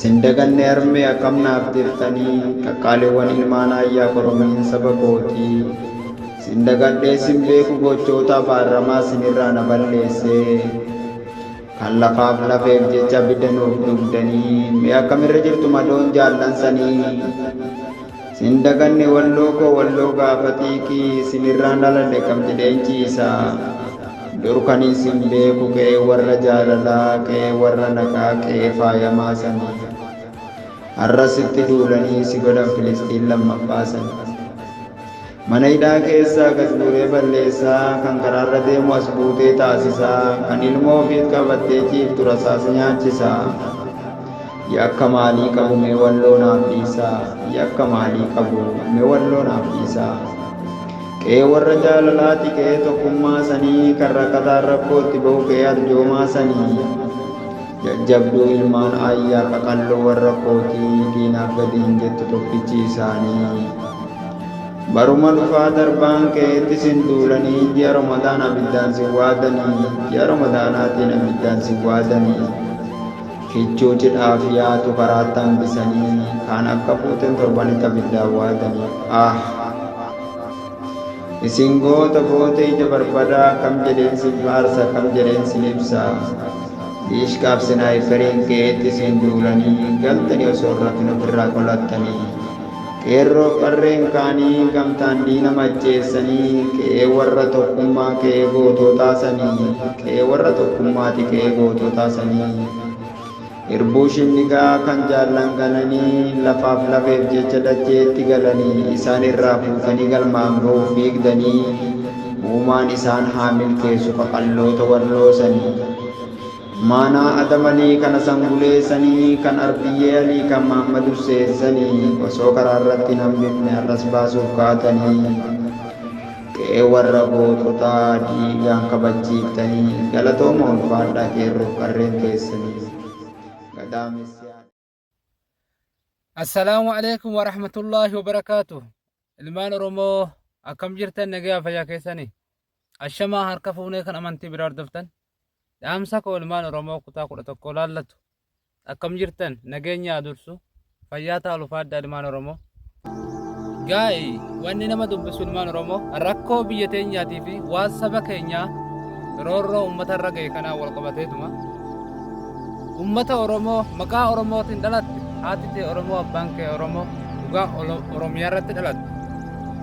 Sindaganne armee akkam naaf dirtanii qaqqaaliiwwan ilmaan ayyaa koromiin saba kootii. Sindagadhee sin beeku gochoota abaaramaa sinirraa na balleessee. Kan lafaaf lafeef jecha abidda nuuf dugdanii mee akkamirra jirtu madoon jaallansanii. Sindaganne walloo koo walloo gaafatiikii sinirraan dhaladhe qabdi leenciisaa. Durkanii sin beeku ka'ee warra jaalalaa ka'ee warra naqaa ka'ee faayamaa sanii. Har'asitti duulanii si godhan Filistiin lammaffaa sanii. Mana hidhaa keessaa gad buuree balleessaa kan karaarra deemu as buutee taasisaa kan ilmoo ofiit qabattee ciiftu rasaasa nyaachisaa. Yakka maalii qabu mee walloo naaf dhiisaa. Yakka maalii qabu mee walloo naaf dhiisaa. Qe'ee warra jaalalaati qe'ee tokkummaa sanii kan rakkataan rakkootti bahu qe'ee arjoomaa sanii. Jajjabduu ilmaan ayyaa qaqalloo warra kootii diinaaf gadi hin jettu tokkichi isaanii. Baruma dhufaa darbaan qe'eetti sin duulanii ji'a Ramadaan abiddaan sin waadanii. Ji'a Ramadaanaatiin abiddaan sin waadanii. Kichuu cidhaaf yaatu karaatti hambisanii kaan akka fuuteen torbanitti abiddaan waadanii. Isin goota ija barbadaa kam jedheen sin faarsa kam jedheen sin ibsa. Dhiishqaaf sinaayiferiin qe'eetti sin duulanii galtanii osoo rafin ofirraa qolattanii. Qeerroo qarreen kaanii gamtaan diina macheessanii qe'ee warra tokkummaa qe'ee gootootaa sanii. Qe'ee warra tokkummaati qe'ee gootootaa sanii. Irbuu shinnigaa kan jaallan gananii lafaaf lafeef jecha dacheetti galanii isaan irraa fuutanii galmaan ga'uuf fiigdanii uumaan isaan haa milkeessu qaqalloota walloosanii. Maanaa adamanii kana sanguleessanii kan arbiyyee alii kan Mahammad Husseessanii osoo karaa irratti hambifne arras baasuuf kaatanii. Qe'ee warra goototaa dhiigaan kabachiiftanii galatooma ulfaadhaa qeerroof qarreen keessanii. Assalamu alaikum warahmatullahi wabarakatuh. Ilmaan Oromoo akkam jirtan nagaa fayyaa keessanii. Ashamaa harka fuunee kan amantii biraa hordoftan. Dhaamsa koo ilmaan Oromoo kutaa 11 laallatu. Akkam jirtan nageenya dursu fayyaa ta'aa ulfaadhaa ilmaan Oromoo. Gaa'ii wanni nama dubbisu ilmaan Oromoo rakkoo biyya teenyaatii fi waan saba keenyaa roorroo uummata irra ga'e kanaa wal qabateetuma. Ummata Oromoo maqaa Oromootiin dhalatte haati ta'e Oromoo abbaan kee Oromoo dhugaa Oromiyaa irratti dhalatte.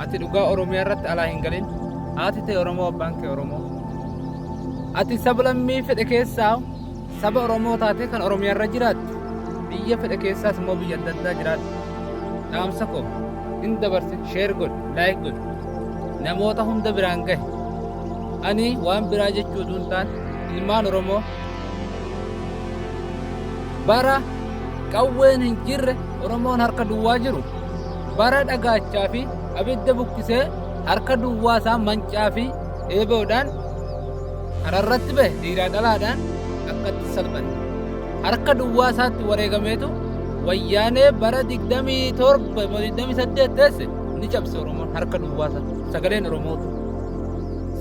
Ati dhugaa Oromiyaa irratti alaa hin galin haati ta'e Oromoo abbaan kee Oromoo. Ati saba lammii fedhe keessaa saba Oromoo taatee kan Oromiyaa irra jiraattu biyya fedhe keessaas immoo biyya adda addaa jiraattu. Dhaamsa koo hin dabarsin sheer godhi laayik godhi namoota hunda biraan gahe. Ani waan biraa jechuu duun taan ilmaan Oromoo bara qawween hin jirre Oromoon harka duwwaa jiru bara dhagaachaa fi abidda buqqisee harka duwwaa isaa mancaa fi eeboodhaan kararratti bahe dhiiraa dhalaadhaan akkatti salphanne harka duwwaa isaatti wareegameetu wayyaanee bara 27 teesse ni cabse Oromoon harka duwwaa isaa sagaleen Oromootu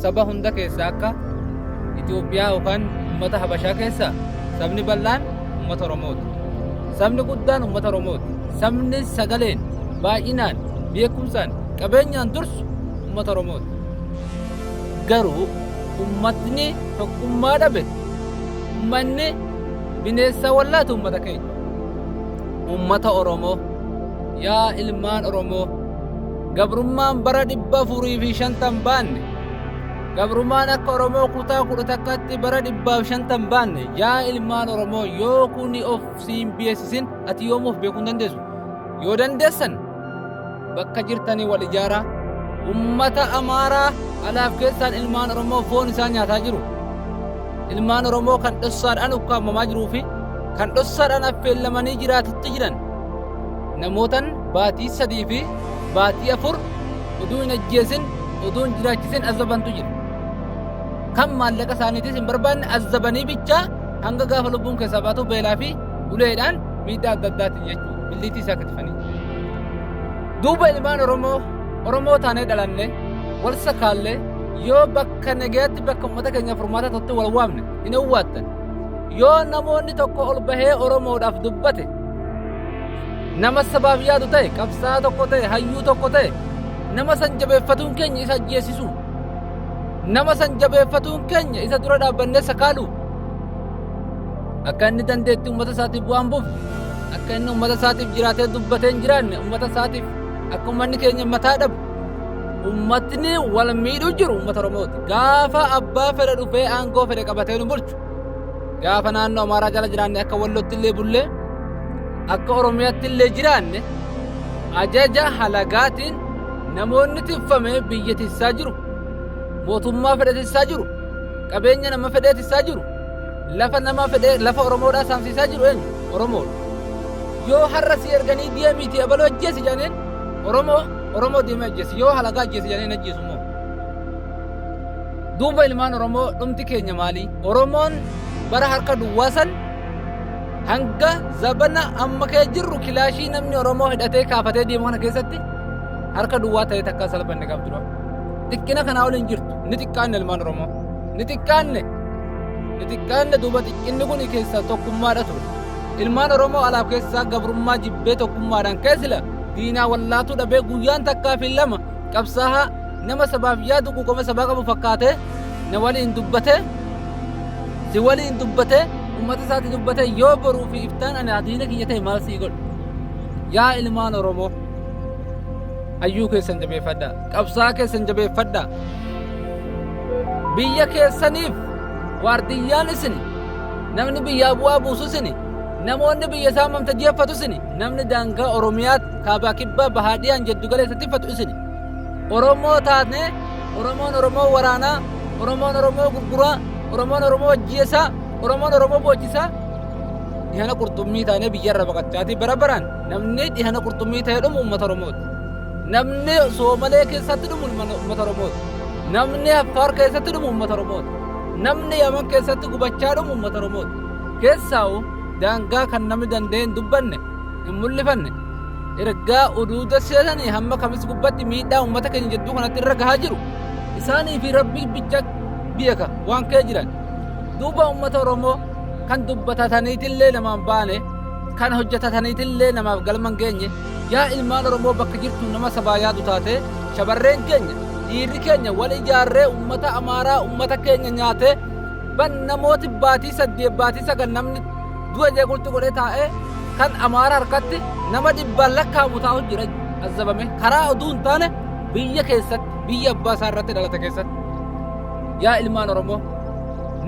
saba hunda keessaa akka Itoophiyaa yookaan uummata Habashaa keessaa sabni bal'aan ummata Oromooti. Sabni guddaan ummata Oromooti. Sabni sagaleen baay'inaan beekumsaan qabeenyaan dursu ummata Oromooti. Garuu ummatni tokkummaa dhabe ummanni bineensa wallaatu ummata keenya. Ummata Oromoo yaa ilmaan Oromoo gabrummaan bara 450 baanne. Gabrummaan akka Oromoo kutaa 11tti bara 150 baanne yaa ilmaan Oromoo yoo kuni of siin beeksisin ati yoomuuf beekuu hin dandeessu. Yoo dandeessan bakka jirtanii wal ijaaraa ummata Amaaraa alaaf keessaan ilmaan Oromoo foon isaa nyaataa jiru. Ilmaan Oromoo kan dhossaadhaan ukkaamamaa jiruu fi kan dhossaadhaan affeellamanii jiraatutti jiran namootan baatii 3 fi baatii 4 uduu hin ajjeesin uduu hin jiraachisin azabantu jira. Kan maallaqa isaaniitis hin barbaanne azabanii bichaa hanga gaafa lubbuun keessaa baatu beelaa fi uleedhaan miidhaa adda addaatiin jechuudha billiitii isaa katifanii. Duuba ilmaan Oromoo taanee dhalanne wal sakaallee yoo bakka nagaatti bakka uummata keenya furmaata tokkotti wal waamne hin awwaattan yoo namoonni tokko ol bahee Oromoodhaaf dubbate nama sabaaf yaadu ta'e qabsaa tokko ta'e hayyuu tokko ta'e nama san jabeeffatuun keenya isa ajjeesisu nama san jabeeffatuun keenya isa dura dhaabbannee sakaalu akka inni dandeetti ummata isaatiif bu'aan buuf akka inni ummata isaatiif jiraatee dubbatee hin jiraanne ummata isaatiif akka ummanni keenya mataa dhabu ummatni wal miidhuu jiru ummata Oromooti. Gaafa abbaa fedhe dhufee aangoo fedhe qabatee nu bulchu gaafa naannoo Amaaraa jala jiraanne akka Wallootti illee bullee akka Oromiyaatti illee jiraanne ajaja halagaatiin namoonni tifamee biyya tissaa jiru mootummaa fedhe tissaa jiru qabeenya nama fedhee tissaa jiru lafa nama fedhee lafa Oromoodhaa saamsiisaa jiru eenyu Oromoodha. Yoo har'a si erganii deemiitii abaloo ajjeesi jedhaniin Oromoo deemee ajjeesi yoo halagaa ajjeesi jedhaniin ajjeesu moo duuba ilmaan Oromoo dhumti keenya maali? Oromoon bara harka duwwaa san hanga zabana amma kee jirru kilaashii namni Oromoo hidhatee kaafatee deemu kana keessatti harka duwwaa ta'ee takka salphanne qabdu dha. Xiqqina kanaa ol hin jirtu ni xiqqaanne ilmaan Oromoo ni xiqqaanne duuba xiqqinni kun keessaa tokkummaadha ture. Ilmaan Oromoo alaaf keessaa gabrummaa jibbee tokkummaadhaan keessila diinaa wallaatuu dhabee guyyaan takkaa fi lama qabsaahaa nama sabaaf yaadu quuqama sabaa qabu fakkaatee na waliin dubbatee si waliin dubbatee ummata isaati dubbatee yoo boruu fi iftaan ani diina kiyya ta'e maal sii godhu? Yaa ilmaan Oromoo hayyuu keessan jabeeffadhaa qabsaa keessan jabeeffadhaa biyya keessaniif waardiyyaan isini namni biyyaa bu'aa buusu isini namoonni biyya isaa mamta jeeffatu isini namni daangaa Oromiyaat kaabaa kibbaa bahaadiyaan jeddu galeessatti fatu isini Oromoo taatne Oromoon Oromoo waraanaa Oromoon Oromoo gurguraa Oromoon Oromoo ajjeesaa Oromoon Oromoo boochisaa dhihana qurxummii taanee biyyarra baqachaatii bara baraan namni dhihana qurxummii ta'ee dhumu uummata Oromooti. Namni Soomalee keessatti dhumu uummata Oromooti. Namni Affaar keessatti dhumu uummata Oromooti. Namni Yaman keessatti gubachaa dhumu uummata Oromooti. Keessaa'u daangaa kan namni danda'e hin dubbanne hin mul'ifanne ergaa uduuda seesanii hamma kamis gubbatti miidhaa uummata keenya jidduu kanatti irra gahaa jiru isaanii fi rabbii bicha beeka waan kee jiran duuba uummata Oromoo kan dubbatataniitillee namaan baane kan hojjetataniitillee namaaf galman geenye yaa ilmaan Oromoo bakka jirtu nama sabaa yaadu taate shabarreen keenya dhiirri keenya wal ijaarree uummata Amaaraa uummata keenya nyaatee ban namooti baatii 8 baatii 9 namni du'a jeequlti godhee taa'ee kan Amaaraa harkatti nama dhibbaan lakkaa'amu taa'u jira azabame karaa oduu hin taane biyya keessatti biyya abbaa isaa irratti dhalate keessatti yaa ilmaan Oromoo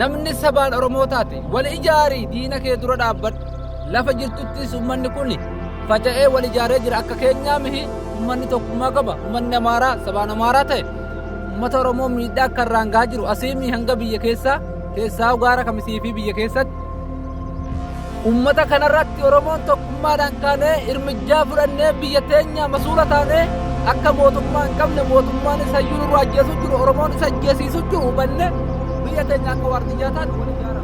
namni sabaan Oromoo taate wal ijaarii diina kee dura dhaabbadhu lafa jirtuttis uummanni kun faca'ee wal ijaaree jira akka keenyaa mihi uummanni tokkummaa qaba uummanni Amaaraa sabaan Amaaraa ta'e uummata Oromoo miidhaa akka irraan gahaa jiru asiimii hanga biyya keessaa gaara kamisii fi biyya keessatti ummata kanarratti Oromoon tokkummaadhaan kaanee irmijjaa fudhannee biyya teenya masuula taanee akka mootummaa hin qabne mootummaan isa iyyuu nurraa ajjeesuu jiru Oromoon isa ajjeesiisuu jiru hubanne biyya teenya akka waardiyyaa taatu wal ijaaruu